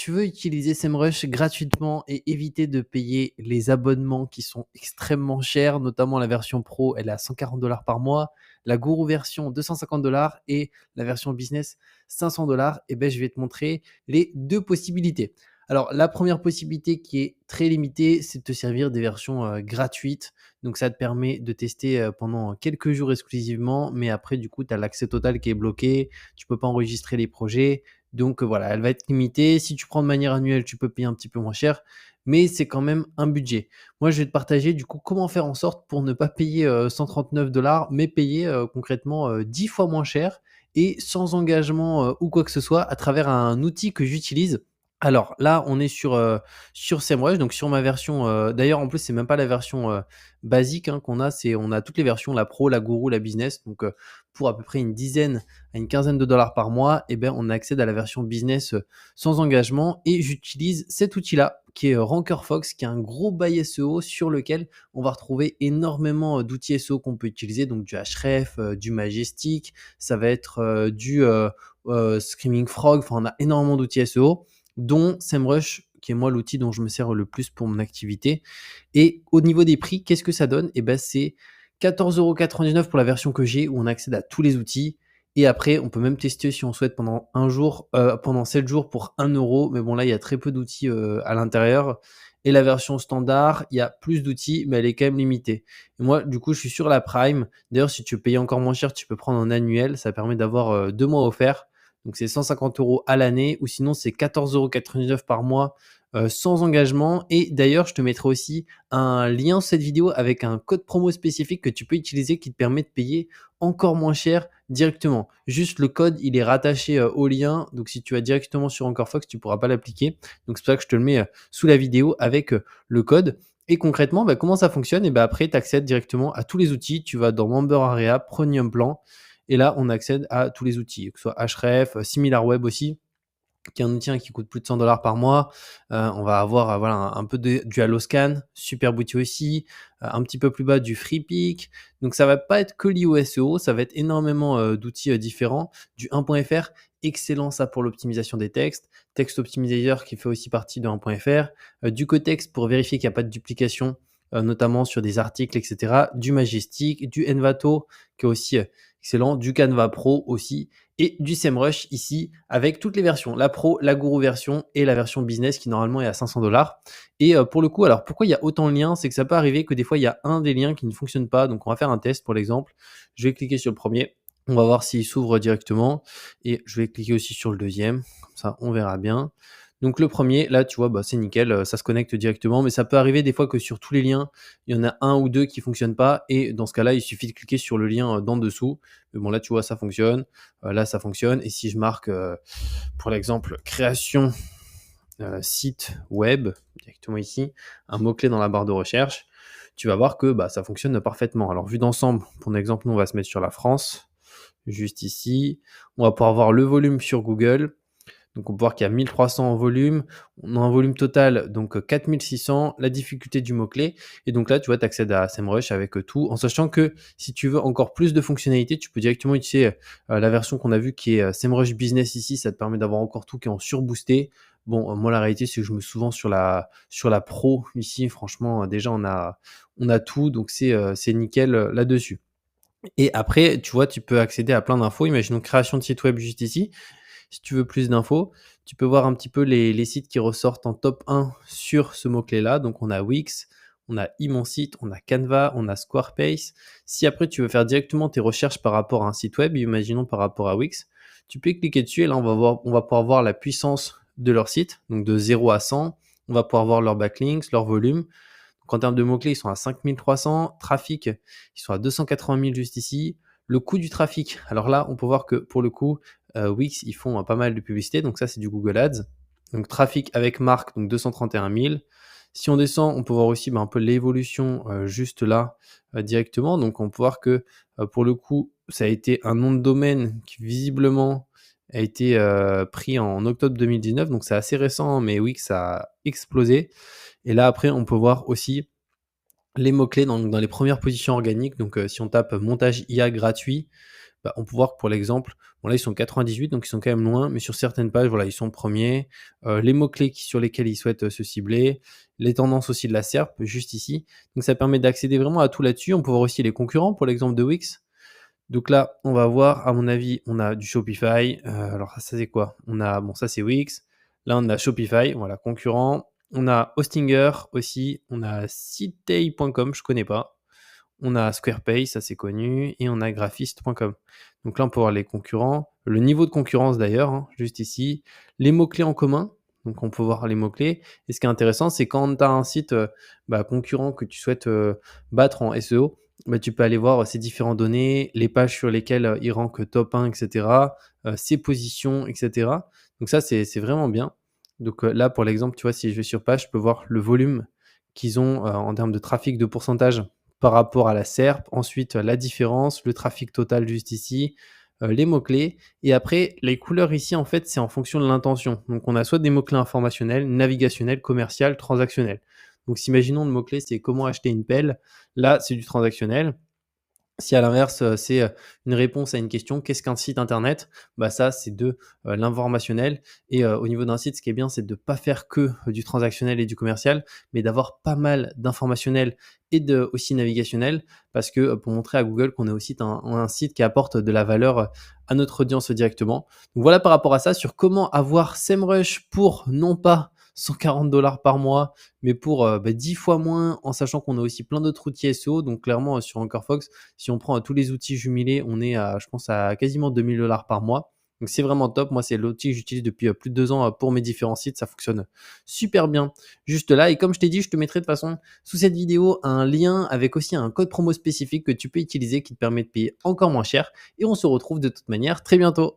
Tu veux utiliser SEMrush gratuitement et éviter de payer les abonnements qui sont extrêmement chers, notamment la version pro, elle est à 140 $ par mois, la Guru version 250 $ et la version business 500 $. Et ben, je vais te montrer les deux possibilités. Alors, la première possibilité qui est très limitée, c'est de te servir des versions gratuites. Donc, ça te permet de tester pendant quelques jours exclusivement, mais après, du coup, tu as l'accès total qui est bloqué, tu peux pas enregistrer les projets. Donc voilà, elle va être limitée. Si tu prends de manière annuelle, tu peux payer un petit peu moins cher, mais c'est quand même un budget. Moi, je vais te partager du coup comment faire en sorte pour ne pas payer 139 $, mais payer concrètement 10 fois moins cher et sans engagement ou quoi que ce soit à travers un outil que j'utilise. Alors là, on est sur SEMrush, donc sur ma version. D'ailleurs, en plus, c'est même pas la version basique hein, qu'on a, on a toutes les versions, la pro, la Guru, la business. Donc pour à peu près une dizaine à une quinzaine de dollars par mois, eh ben, on accède à la version business sans engagement et j'utilise cet outil-là qui est RankerFox, qui est un gros buy SEO sur lequel on va retrouver énormément d'outils SEO qu'on peut utiliser, donc du Ahref, du Majestic, ça va être du Screaming Frog, enfin on a énormément d'outils SEO, dont SEMrush, qui est moi l'outil dont je me sers le plus pour mon activité. Et au niveau des prix, qu'est-ce que ça donne? Eh ben, c'est 14,99 € pour la version que j'ai, où on accède à tous les outils. Et après, on peut même tester si on souhaite pendant un jour, pendant 7 jours pour 1 €. Mais bon, là, il y a très peu d'outils à l'intérieur. Et la version standard, il y a plus d'outils, mais elle est quand même limitée. Et moi, du coup, je suis sur la Prime. D'ailleurs, si tu veux payer encore moins cher, tu peux prendre en annuel. Ça permet d'avoir 2 mois offerts. Donc, c'est 150 € à l'année. Ou sinon, c'est 14,99 € par mois sans engagement. Et d'ailleurs, je te mettrai aussi un lien sur cette vidéo avec un code promo spécifique que tu peux utiliser qui te permet de payer encore moins cher directement. Juste le code, il est rattaché au lien. Donc, si tu vas directement sur EncoreFox, tu ne pourras pas l'appliquer. Donc, c'est pour ça que je te le mets sous la vidéo avec le code. Et concrètement, bah, comment ça fonctionne? Et bah, après, tu accèdes directement à tous les outils. Tu vas dans Member Area, Premium Plan. Et là, on accède à tous les outils, que ce soit Ahref, SimilarWeb aussi, qui est un outil qui coûte plus de 100 $ par mois. On va avoir voilà, un peu du Alloscan, super outil aussi, un petit peu plus bas du FreePic. Donc ça va pas être que lié au SEO, ça va être énormément d'outils différents. Du 1.fr, excellent ça pour l'optimisation des textes. Text Optimizer qui fait aussi partie de 1.fr. Du Cotext pour vérifier qu'il n'y a pas de duplication, notamment sur des articles, etc. Du Majestic, du Envato qui est aussi excellent, du Canva Pro aussi, et du SEMrush ici avec toutes les versions, la Pro, la Guru version et la version business qui normalement est à 500 $. Et pour le coup, alors pourquoi il y a autant de liens? C'est que ça peut arriver que des fois il y a un des liens qui ne fonctionne pas. Donc on va faire un test pour l'exemple. Je vais cliquer sur le premier. On va voir s'il s'ouvre directement. Et je vais cliquer aussi sur le deuxième. Comme ça, on verra bien. Donc le premier, là, tu vois, bah, c'est nickel, ça se connecte directement. Mais ça peut arriver des fois que sur tous les liens, il y en a un ou deux qui ne fonctionnent pas. Et dans ce cas-là, il suffit de cliquer sur le lien d'en dessous. Mais bon, là, tu vois, ça fonctionne. Là, ça fonctionne. Et si je marque, pour l'exemple, création site web, directement ici, un mot-clé dans la barre de recherche, tu vas voir que bah, ça fonctionne parfaitement. Alors, vu d'ensemble, pour l'exemple, nous, on va se mettre sur la France, juste ici. On va pouvoir voir le volume sur Google. Donc, on peut voir qu'il y a 1300 en volume. On a un volume total, donc 4600, la difficulté du mot-clé. Et donc là, tu vois, tu accèdes à SEMrush avec tout, en sachant que si tu veux encore plus de fonctionnalités, tu peux directement utiliser la version qu'on a vue qui est SEMrush Business ici. Ça te permet d'avoir encore tout qui est en surboosté. Bon, moi, la réalité, c'est que je me mets souvent sur la Pro ici. Franchement, déjà, on a tout. Donc, c'est nickel là-dessus. Et après, tu vois, tu peux accéder à plein d'infos. Imaginons création de site web juste ici. Si tu veux plus d'infos, tu peux voir un petit peu les sites qui ressortent en top 1 sur ce mot-clé-là. Donc, on a Wix, on a iMonSite, on a Canva, on a Squarespace. Si après, tu veux faire directement tes recherches par rapport à un site web, imaginons par rapport à Wix, tu peux cliquer dessus et là, on va pouvoir voir la puissance de leur site, donc de 0 à 100. On va pouvoir voir leurs backlinks, leur volume. Donc, en termes de mots-clés, ils sont à 5300. Trafic, ils sont à 280 000 juste ici. Le coût du trafic, alors là, on peut voir que pour le coup, Wix, ils font pas mal de publicité. Donc ça, c'est du Google Ads. Donc trafic avec marque, donc 231 000. Si on descend, on peut voir aussi un peu l'évolution juste là directement. Donc on peut voir que pour le coup, ça a été un nom de domaine qui visiblement a été pris en octobre 2019. Donc c'est assez récent, hein, mais Wix a explosé. Et là, après, on peut voir aussi les mots-clés dans les premières positions organiques. Donc, si on tape montage IA gratuit, bah, on peut voir que pour l'exemple, bon là ils sont 98 donc ils sont quand même loin, mais sur certaines pages, voilà, ils sont premiers. Les mots-clés sur lesquels ils souhaitent se cibler, les tendances aussi de la SERP, juste ici. Donc ça permet d'accéder vraiment à tout là-dessus. On peut voir aussi les concurrents pour l'exemple de Wix. Donc là, on va voir, à mon avis, on a du Shopify. Alors ça c'est quoi? On a, bon ça c'est Wix. Là on a Shopify, voilà, concurrent. On a Hostinger aussi. On a Sitei.com, je connais pas. On a Squarespace, ça c'est connu, et on a graphiste.com. Donc là, on peut voir les concurrents, le niveau de concurrence d'ailleurs, hein, juste ici, les mots-clés en commun. Donc on peut voir les mots-clés. Et ce qui est intéressant, c'est quand tu as un site concurrent que tu souhaites battre en SEO, bah, tu peux aller voir ces différentes données, les pages sur lesquelles il rank top 1, etc., ses positions, etc. Donc ça, c'est vraiment bien. Donc là, pour l'exemple, tu vois, si je vais sur page, je peux voir le volume qu'ils ont en termes de trafic de pourcentage par rapport à la SERP. Ensuite, la différence, le trafic total juste ici, les mots-clés. Et après, les couleurs ici, en fait, c'est en fonction de l'intention. Donc, on a soit des mots-clés informationnels, navigationnels, commercial, transactionnels. Donc, si imaginons le mot-clé, c'est comment acheter une pelle. Là, c'est du transactionnel. Si à l'inverse, c'est une réponse à une question, qu'est-ce qu'un site internet? Bah ça, c'est de l'informationnel. Et au niveau d'un site, ce qui est bien, c'est de ne pas faire que du transactionnel et du commercial, mais d'avoir pas mal d'informationnel et de aussi navigationnel, parce que pour montrer à Google qu'on est aussi un site qui apporte de la valeur à notre audience directement. Donc voilà par rapport à ça, sur comment avoir SEMrush pour non pas 140 $ par mois, mais pour 10 fois moins, en sachant qu'on a aussi plein d'autres outils SEO. Donc clairement, sur Anchorfox, si on prend tous les outils jumelés, on est à, je pense, à quasiment 2000 $ par mois. Donc c'est vraiment top. Moi, c'est l'outil que j'utilise depuis plus de 2 ans pour mes différents sites. Ça fonctionne super bien juste là. Et comme je t'ai dit, je te mettrai de toute façon sous cette vidéo un lien avec aussi un code promo spécifique que tu peux utiliser qui te permet de payer encore moins cher. Et on se retrouve de toute manière très bientôt.